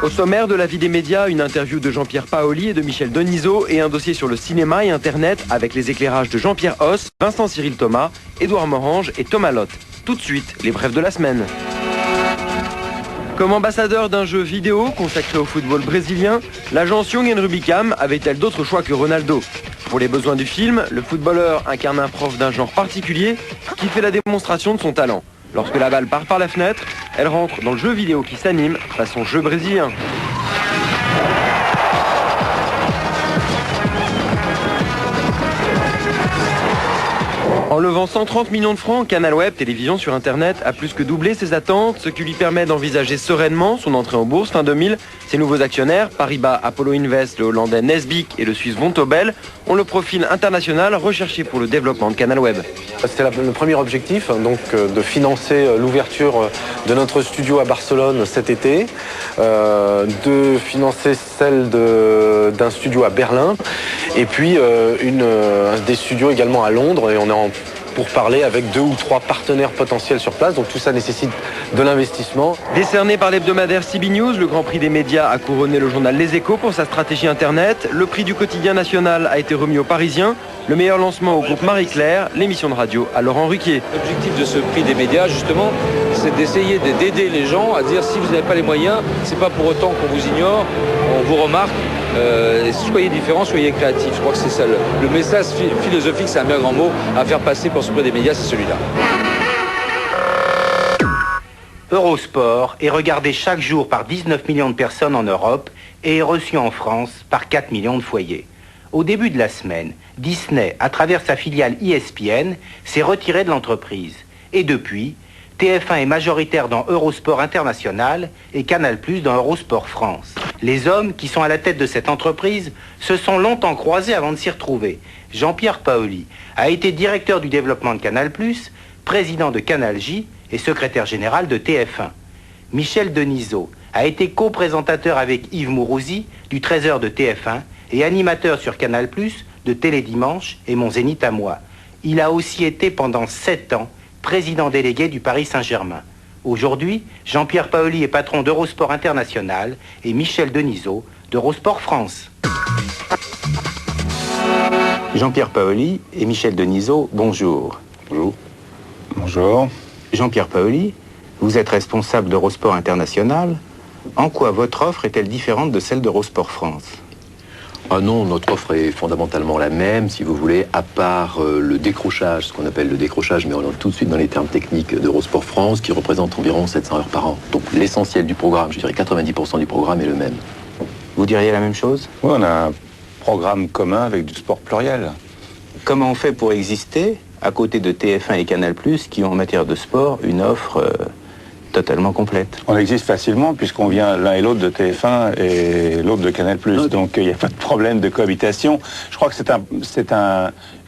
Au sommaire de la vie des médias, une interview de Jean-Pierre Paoli et de Michel Denisot et un dossier sur le cinéma et Internet avec les éclairages de Jean-Pierre Hoss, Vincent Cyril Thomas, Édouard Morange et Thomas Lotte. Tout de suite, les brefs de la semaine. Comme ambassadeur d'un jeu vidéo consacré au football brésilien, l'agence Young & Rubicam avait-elle d'autres choix que Ronaldo? Pour les besoins du film, le footballeur incarne un prof d'un genre particulier qui fait la démonstration de son talent. Lorsque la balle part par la fenêtre, elle rentre dans le jeu vidéo qui s'anime façon jeu brésilien. En levant 130 millions de francs, Canal Web Télévision sur Internet a plus que doublé ses attentes, ce qui lui permet d'envisager sereinement son entrée en bourse fin 2000. Ses nouveaux actionnaires, Paribas, Apollo Invest, le Hollandais Nesbic et le Suisse Vontobel, ont le profil international recherché pour le développement de Canal Web. C'était le premier objectif, donc de financer l'ouverture de notre studio à Barcelone cet été, de financer celle d'un studio à Berlin, et puis des studios également à Londres, et on est pour parler avec 2 ou 3 partenaires potentiels sur place, donc tout ça nécessite de l'investissement. Décerné par l'hebdomadaire CB News, le Grand Prix des médias a couronné le journal Les Échos pour sa stratégie Internet. Le prix du quotidien national a été remis aux Parisiens. Le meilleur lancement au groupe Marie-Claire, l'émission de radio à Laurent Ruquier. L'objectif de ce prix des médias, justement, c'est d'essayer d'aider les gens à dire si vous n'avez pas les moyens, c'est pas pour autant qu'on vous ignore, on vous remarque. Soyez différents, soyez créatifs. Je crois que c'est ça le message philosophique, c'est un bien grand mot à faire passer pour ce prix des médias, c'est celui-là. Eurosport est regardé chaque jour par 19 millions de personnes en Europe et est reçu en France par 4 millions de foyers. Au début de la semaine, Disney, à travers sa filiale ESPN, s'est retiré de l'entreprise. Et depuis, TF1 est majoritaire dans Eurosport International et Canal+ dans Eurosport France. Les hommes qui sont à la tête de cette entreprise se sont longtemps croisés avant de s'y retrouver. Jean-Pierre Paoli a été directeur du développement de Canal+, président de Canal J et secrétaire général de TF1. Michel Denisot a été co-présentateur avec Yves Mourouzi du 13h de TF1 et animateur sur Canal+, de Télédimanche et Mon Zénith à moi. Il a aussi été pendant 7 ans président délégué du Paris Saint-Germain. Aujourd'hui, Jean-Pierre Paoli est patron d'Eurosport International et Michel Denisot d'Eurosport France. Jean-Pierre Paoli et Michel Denisot, bonjour. Bonjour. Bonjour. Jean-Pierre Paoli, vous êtes responsable d'Eurosport International. En quoi votre offre est-elle différente de celle d'Eurosport France ? Ah non, notre offre est fondamentalement la même, si vous voulez, à part le décrochage, ce qu'on appelle le décrochage, mais on est tout de suite dans les termes techniques d'Eurosport France, qui représente environ 700 heures par an. Donc l'essentiel du programme, je dirais 90% du programme est le même. Vous diriez la même chose ? Oui, on a un programme commun avec du sport pluriel. Comment on fait pour exister à côté de TF1 et Canal+, qui ont en matière de sport une offre totalement complète? On existe facilement puisqu'on vient l'un et l'autre de TF1 et l'autre de Canal+. Donc il n'y a pas de problème de cohabitation. Je crois que c'est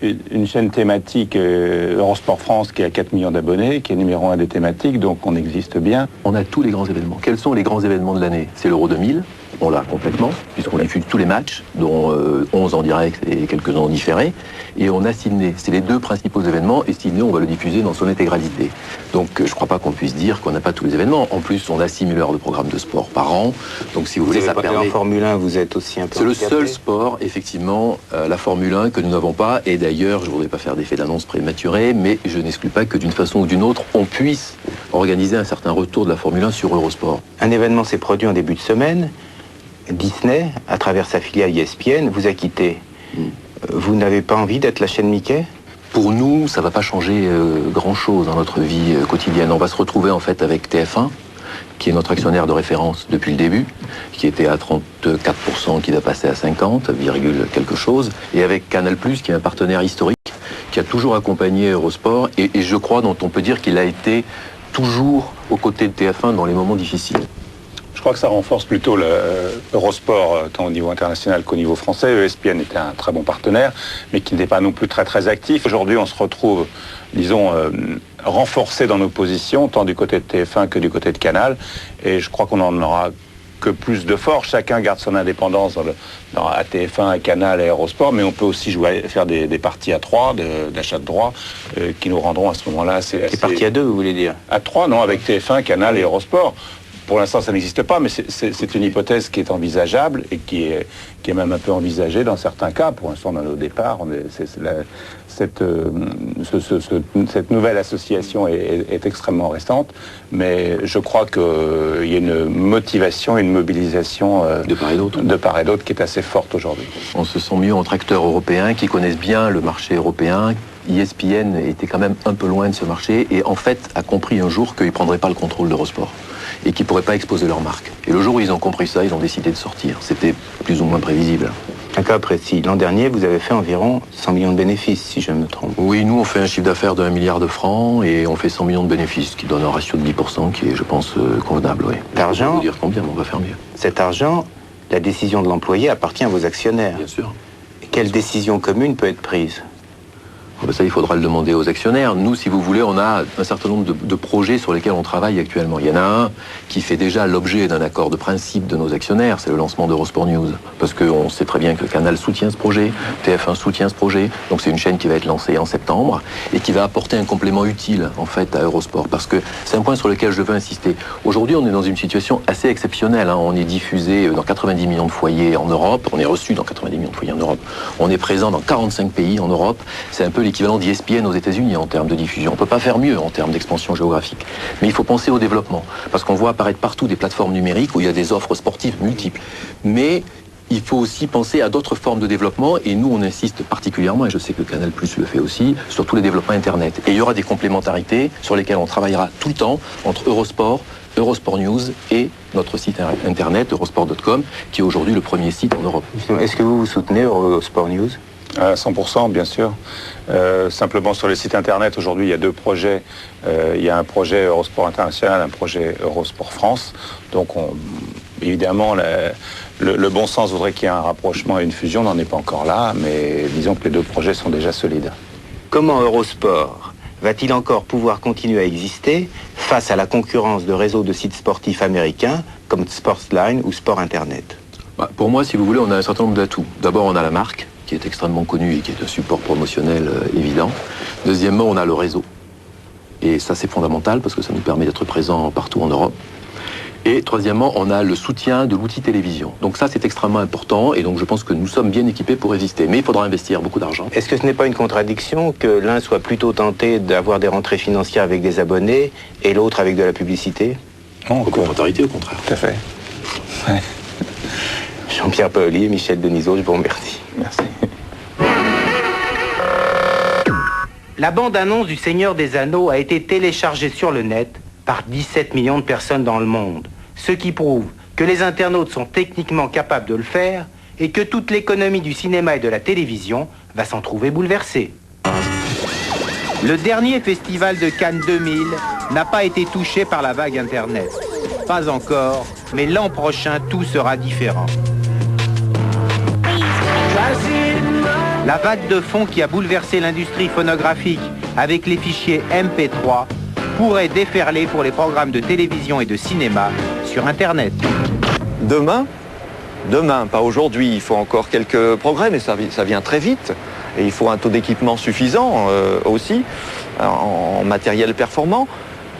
une chaîne thématique Eurosport France qui a 4 millions d'abonnés, qui est numéro 1 des thématiques, donc on existe bien. On a tous les grands événements. Quels sont les grands événements de l'année? C'est l'Euro 2000, on l'a complètement, puisqu'on diffuse tous les matchs, dont 11 en direct et quelques-uns en différé. Et on a Sydney. C'est les 2 principaux événements, et Sydney, on va le diffuser dans son intégralité. Donc je ne crois pas qu'on puisse dire qu'on n'a pas tous les événements. En plus, on a 6 000 heures de programme de sport par an. Donc si vous voulez, ça permet... En Formule 1, vous êtes aussi un peu... C'est le seul sport, effectivement, la Formule 1, que nous n'avons pas. Et d'ailleurs, je ne voudrais pas faire d'effet d'annonce prématuré, mais je n'exclus pas que d'une façon ou d'une autre, on puisse organiser un certain retour de la Formule 1 sur Eurosport. Un événement s'est produit en début de semaine. Disney, à travers sa filiale ESPN, vous a quitté. Vous n'avez pas envie d'être la chaîne Mickey ? Pour nous, ça ne va pas changer grand-chose dans notre vie quotidienne. On va se retrouver en fait avec TF1, qui est notre actionnaire de référence depuis le début, qui était à 34%, qui va passer à 50, virgule quelque chose, et avec Canal+, qui est un partenaire historique, qui a toujours accompagné Eurosport, et je crois dont on peut dire qu'il a été toujours aux côtés de TF1 dans les moments difficiles. Je crois que ça renforce plutôt l'Eurosport, tant au niveau international qu'au niveau français. ESPN était un très bon partenaire, mais qui n'était pas non plus très très actif. Aujourd'hui, on se retrouve, disons, renforcé dans nos positions, tant du côté de TF1 que du côté de Canal. Et je crois qu'on en aura que plus de force. Chacun garde son indépendance à TF1, à Canal et Eurosport, mais on peut aussi faire des parties à 3, d'achat de droits, qui nous rendront à ce moment-là assez... Des parties à 2, vous voulez dire? À 3, non, avec TF1, Canal et Eurosport. pour l'instant, ça n'existe pas, mais c'est une hypothèse qui est envisageable et qui est même un peu envisagée dans certains cas. Pour l'instant, on en est au départ. Cette nouvelle association est extrêmement récente, mais je crois qu'il y a une motivation, une mobilisation de part et d'autre qui est assez forte aujourd'hui. On se sent mieux entre acteurs européens qui connaissent bien le marché européen. ESPN était quand même un peu loin de ce marché et en fait a compris un jour qu'ils ne prendraient pas le contrôle d'Eurosport et qu'ils ne pourraient pas exposer leur marque. Et le jour où ils ont compris ça, ils ont décidé de sortir. C'était plus ou moins prévisible. Un cas précis. L'an dernier, vous avez fait environ 100 millions de bénéfices, si je me trompe. Oui, nous, on fait un chiffre d'affaires de 1 milliard de francs et on fait 100 millions de bénéfices, qui donne un ratio de 10%, qui est, je pense, convenable, oui. L'argent... Je peux vous dire combien, mais on va faire mieux. Cet argent, la décision de l'employé appartient à vos actionnaires. Bien sûr. Et quelle décision commune peut être prise ? Ça, il faudra le demander aux actionnaires. Nous, si vous voulez, on a un certain nombre de projets sur lesquels on travaille actuellement. Il y en a un qui fait déjà l'objet d'un accord de principe de nos actionnaires, c'est le lancement d'Eurosport News. Parce qu'on sait très bien que Canal soutient ce projet, TF1 soutient ce projet, donc c'est une chaîne qui va être lancée en septembre et qui va apporter un complément utile, en fait, à Eurosport. Parce que c'est un point sur lequel je veux insister. Aujourd'hui, on est dans une situation assez exceptionnelle. On est diffusé dans 90 millions de foyers en Europe, on est reçu dans 90 millions de foyers en Europe, on est présent dans 45 pays en Europe. C'est un peu l'équivalent d'ESPN aux États-Unis en termes de diffusion. On ne peut pas faire mieux en termes d'expansion géographique. Mais il faut penser au développement. Parce qu'on voit apparaître partout des plateformes numériques où il y a des offres sportives multiples. Mais il faut aussi penser à d'autres formes de développement. Et nous, on insiste particulièrement, et je sais que Canal+ le fait aussi, sur tous les développements Internet. Et il y aura des complémentarités sur lesquelles on travaillera tout le temps entre Eurosport, Eurosport News et notre site internet, eurosport.com, qui est aujourd'hui le premier site en Europe. Est-ce que vous soutenez Eurosport News ? À 100%, bien sûr. Simplement sur le site internet, aujourd'hui, il y a deux projets. Il y a un projet Eurosport International, un projet Eurosport France. Donc, évidemment, le bon sens voudrait qu'il y ait un rapprochement et une fusion. On n'en est pas encore là, mais disons que les deux projets sont déjà solides. Comment Eurosport va-t-il encore pouvoir continuer à exister face à la concurrence de réseaux de sites sportifs américains comme Sportsline ou Sport Internet ? Pour moi, si vous voulez, on a un certain nombre d'atouts. D'abord, on a la marque, qui est extrêmement connu et qui est un support promotionnel évident. Deuxièmement, on a le réseau. Et ça, c'est fondamental parce que ça nous permet d'être présents partout en Europe. Et troisièmement, on a le soutien de l'outil télévision. Donc ça, c'est extrêmement important et donc je pense que nous sommes bien équipés pour résister. Mais il faudra investir beaucoup d'argent. Est-ce que ce n'est pas une contradiction que l'un soit plutôt tenté d'avoir des rentrées financières avec des abonnés et l'autre avec de la publicité ? Non, complémentarité, au contraire. Tout à fait. Ouais. Jean-Pierre Paoli et Michel Denisot, je vous remercie. Merci. La bande-annonce du Seigneur des Anneaux a été téléchargée sur le net par 17 millions de personnes dans le monde, ce qui prouve que les internautes sont techniquement capables de le faire et que toute l'économie du cinéma et de la télévision va s'en trouver bouleversée. Le dernier festival de Cannes 2000 n'a pas été touché par la vague Internet. Pas encore, mais l'an prochain, tout sera différent. La vague de fond qui a bouleversé l'industrie phonographique avec les fichiers MP3 pourrait déferler pour les programmes de télévision et de cinéma sur Internet. Demain, pas aujourd'hui, il faut encore quelques progrès, mais ça vient très vite. Et il faut un taux d'équipement suffisant aussi, en matériel performant.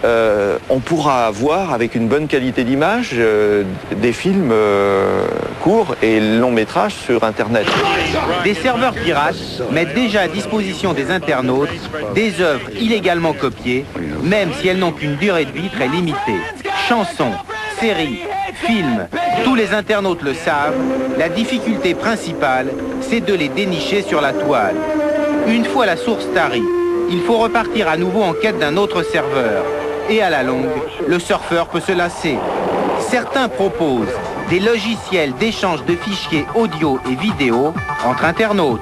On pourra avoir, avec une bonne qualité d'image, des films courts et longs métrages sur Internet. Des serveurs pirates mettent déjà à disposition des internautes des œuvres illégalement copiées, même si elles n'ont qu'une durée de vie très limitée. Chansons, séries, films, tous les internautes le savent, la difficulté principale, c'est de les dénicher sur la toile. Une fois la source tarie, il faut repartir à nouveau en quête d'un autre serveur. Et à la longue, le surfeur peut se lasser. Certains proposent des logiciels d'échange de fichiers audio et vidéo entre internautes.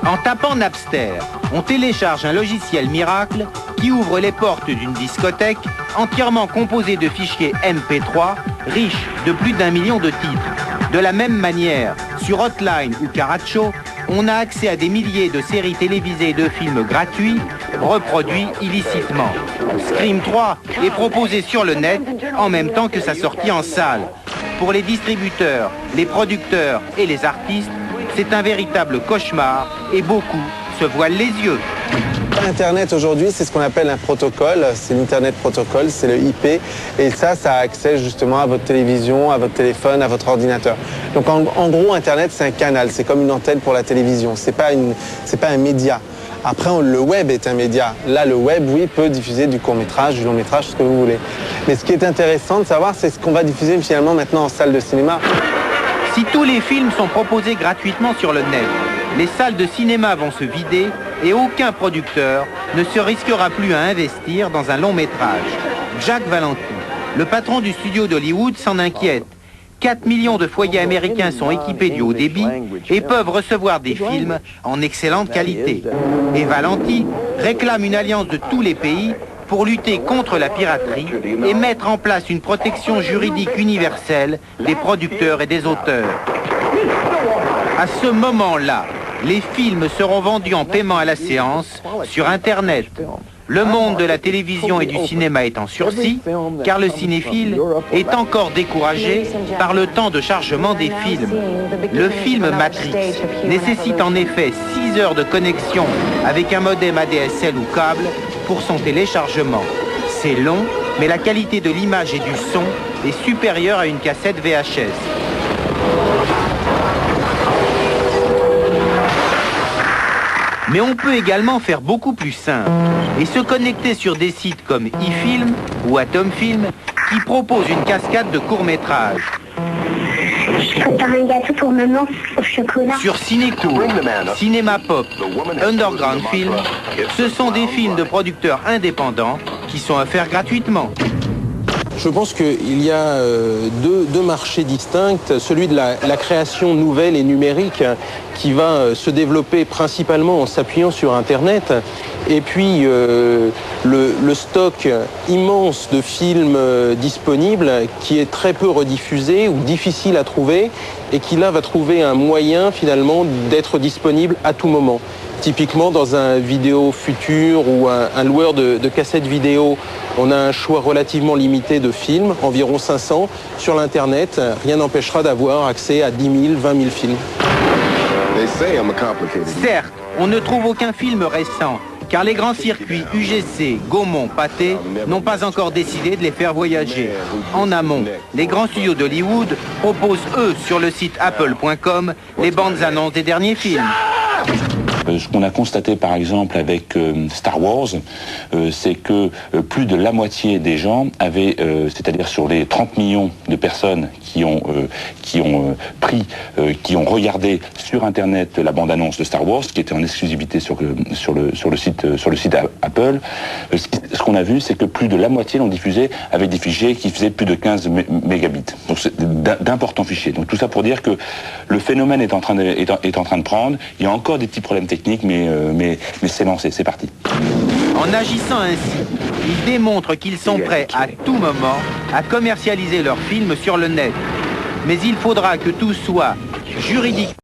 En tapant Napster, on télécharge un logiciel miracle qui ouvre les portes d'une discothèque entièrement composée de fichiers MP3 riches de plus d'1 million de titres. De la même manière, sur Hotline ou Caracho, on a accès à des milliers de séries télévisées et de films gratuits, reproduits illicitement. Scream 3 est proposé sur le net en même temps que sa sortie en salle. Pour les distributeurs, les producteurs et les artistes, c'est un véritable cauchemar et beaucoup se voilent les yeux. Internet aujourd'hui, c'est ce qu'on appelle un protocole, c'est l'Internet Protocol, c'est le IP, et ça a accès justement à votre télévision, à votre téléphone, à votre ordinateur. Donc en gros, Internet, c'est un canal, c'est comme une antenne pour la télévision, c'est pas un média. Après, le web est un média. Là, le web, oui, peut diffuser du court-métrage, du long-métrage, ce que vous voulez. Mais ce qui est intéressant de savoir, c'est ce qu'on va diffuser finalement maintenant en salle de cinéma. Si tous les films sont proposés gratuitement sur le net, les salles de cinéma vont se vider et aucun producteur ne se risquera plus à investir dans un long métrage. Jack Valenti, le patron du studio d'Hollywood, s'en inquiète. 4 millions de foyers américains sont équipés du haut débit et peuvent recevoir des films en excellente qualité. Et Valenti réclame une alliance de tous les pays pour lutter contre la piraterie et mettre en place une protection juridique universelle des producteurs et des auteurs. À ce moment-là, les films seront vendus en paiement à la séance sur Internet. Le monde de la télévision et du cinéma est en sursis, car le cinéphile est encore découragé par le temps de chargement des films. Le film Matrix nécessite en effet 6 heures de connexion avec un modem ADSL ou câble pour son téléchargement. C'est long, mais la qualité de l'image et du son est supérieure à une cassette VHS. Mais on peut également faire beaucoup plus simple et se connecter sur des sites comme eFilm ou Atomfilm qui proposent une cascade de courts-métrages. Je prépare un gâteau pour maman au chocolat. Sur Cinécourt, Cinéma Pop, Underground Film, ce sont des films de producteurs indépendants qui sont offerts gratuitement. Je pense qu'il y a deux marchés distincts, celui de la création nouvelle et numérique qui va se développer principalement en s'appuyant sur Internet, et puis le stock immense de films disponibles qui est très peu rediffusé ou difficile à trouver et qui là va trouver un moyen finalement d'être disponible à tout moment. Typiquement, dans un vidéo futur ou un loueur de cassettes vidéo, on a un choix relativement limité de films, environ 500. Sur l'Internet, rien n'empêchera d'avoir accès à 10 000, 20 000 films. Certes, on ne trouve aucun film récent, car les grands circuits UGC, Gaumont, Pathé n'ont pas encore décidé de les faire voyager. En amont, les grands studios d'Hollywood proposent, eux, sur le site apple.com, les bandes annonces des derniers films. Ce qu'on a constaté par exemple avec Star Wars, c'est que plus de la moitié des gens avaient, c'est-à-dire sur les 30 millions de personnes qui ont regardé sur Internet la bande-annonce de Star Wars, qui était en exclusivité sur le site Apple, ce qu'on a vu, c'est que plus de la moitié l'ont diffusé avec des fichiers qui faisaient plus de 15 mégabits. Donc c'est d'importants fichiers. Donc tout ça pour dire que le phénomène est en train de prendre. Il y a encore des petits problèmes techniques, mais c'est lancé, c'est parti. En agissant ainsi, ils démontrent qu'ils sont prêts à tout moment à commercialiser leurs films sur le net. Mais il faudra que tout soit juridiquement